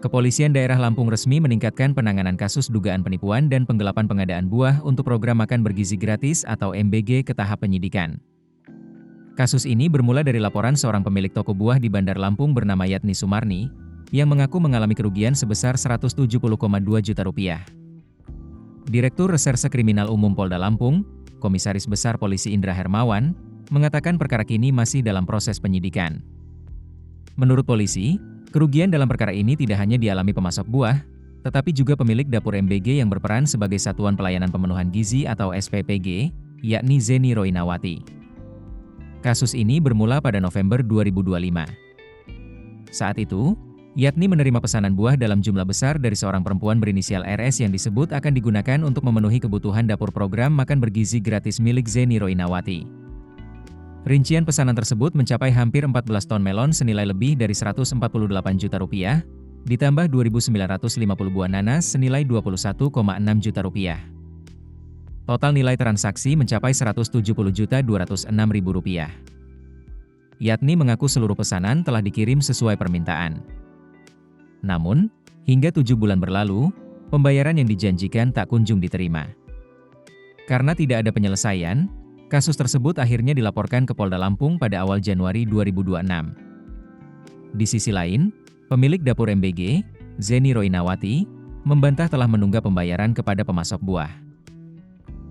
Kepolisian Daerah Lampung resmi meningkatkan penanganan kasus dugaan penipuan dan penggelapan pengadaan buah untuk program makan bergizi gratis atau MBG ke tahap penyidikan. Kasus ini bermula dari laporan seorang pemilik toko buah di Bandar Lampung bernama Yatni Sumarni, yang mengaku mengalami kerugian sebesar Rp170,2 juta. Direktur Reserse Kriminal Umum Polda Lampung, Komisaris Besar Polisi Indra Hermawan, mengatakan perkara kini masih dalam proses penyidikan. Menurut polisi, kerugian dalam perkara ini tidak hanya dialami pemasok buah, tetapi juga pemilik dapur MBG yang berperan sebagai Satuan Pelayanan Pemenuhan Gizi atau SPPG, yakni Zeni Roinawati. Kasus ini bermula pada November 2025. Saat itu, Yatni menerima pesanan buah dalam jumlah besar dari seorang perempuan berinisial RS yang disebut akan digunakan untuk memenuhi kebutuhan dapur program makan bergizi gratis milik Zeni Roinawati. Rincian pesanan tersebut mencapai hampir 14 ton melon senilai lebih dari Rp148 juta, ditambah 2.950 buah nanas senilai Rp21,6 juta. Total nilai transaksi mencapai Rp170.206.000. Yatni mengaku seluruh pesanan telah dikirim sesuai permintaan. Namun, hingga 7 bulan berlalu, pembayaran yang dijanjikan tak kunjung diterima. Karena tidak ada penyelesaian, kasus tersebut akhirnya dilaporkan ke Polda Lampung pada awal Januari 2026. Di sisi lain, pemilik dapur MBG, Zeni Roinawati, membantah telah menunggak pembayaran kepada pemasok buah.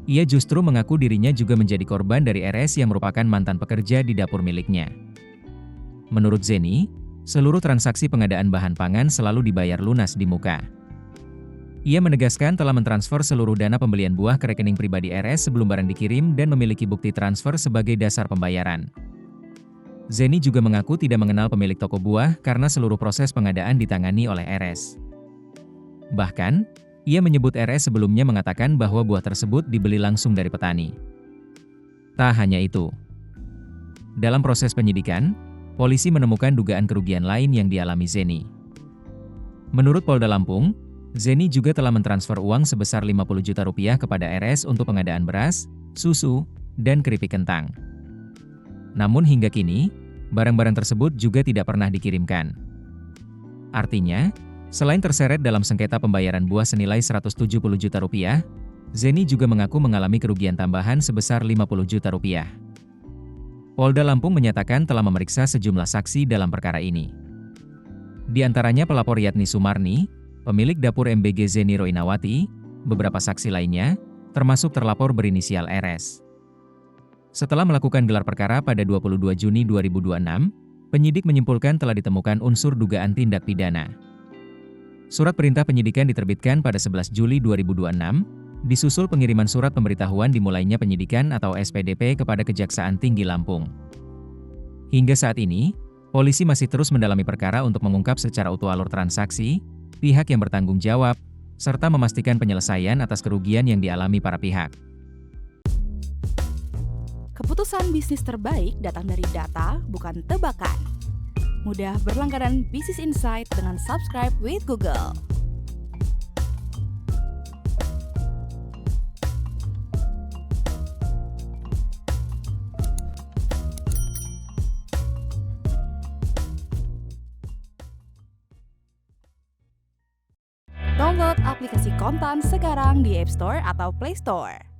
Ia justru mengaku dirinya juga menjadi korban dari RS yang merupakan mantan pekerja di dapur miliknya. Menurut Zeni, seluruh transaksi pengadaan bahan pangan selalu dibayar lunas di muka. Ia menegaskan telah mentransfer seluruh dana pembelian buah ke rekening pribadi RS sebelum barang dikirim dan memiliki bukti transfer sebagai dasar pembayaran. Zeni juga mengaku tidak mengenal pemilik toko buah karena seluruh proses pengadaan ditangani oleh RS. Bahkan, ia menyebut RS sebelumnya mengatakan bahwa buah tersebut dibeli langsung dari petani. Tak hanya itu. Dalam proses penyidikan, polisi menemukan dugaan kerugian lain yang dialami Zeni. Menurut Polda Lampung, Zeni juga telah mentransfer uang sebesar Rp50 juta kepada RS untuk pengadaan beras, susu, dan keripik kentang. Namun hingga kini, barang-barang tersebut juga tidak pernah dikirimkan. Artinya, selain terseret dalam sengketa pembayaran buah senilai Rp170 juta, Zeni juga mengaku mengalami kerugian tambahan sebesar Rp50 juta. Polda Lampung menyatakan telah memeriksa sejumlah saksi dalam perkara ini. Di antaranya pelapor Yatni Sumarni, pemilik dapur MBG Zeni Roinawati, beberapa saksi lainnya, termasuk terlapor berinisial RS. Setelah melakukan gelar perkara pada 22 Juni 2026, penyidik menyimpulkan telah ditemukan unsur dugaan tindak pidana. Surat perintah penyidikan diterbitkan pada 11 Juli 2026, disusul pengiriman surat pemberitahuan dimulainya penyidikan atau SPDP kepada Kejaksaan Tinggi Lampung. Hingga saat ini, polisi masih terus mendalami perkara untuk mengungkap secara utuh alur transaksi, pihak yang bertanggung jawab, serta memastikan penyelesaian atas kerugian yang dialami para pihak. Keputusan bisnis terbaik datang dari data, bukan tebakan. Mudah berlangganan Business Insight dengan subscribe with Google. Download aplikasi Kontan sekarang di App Store atau Play Store.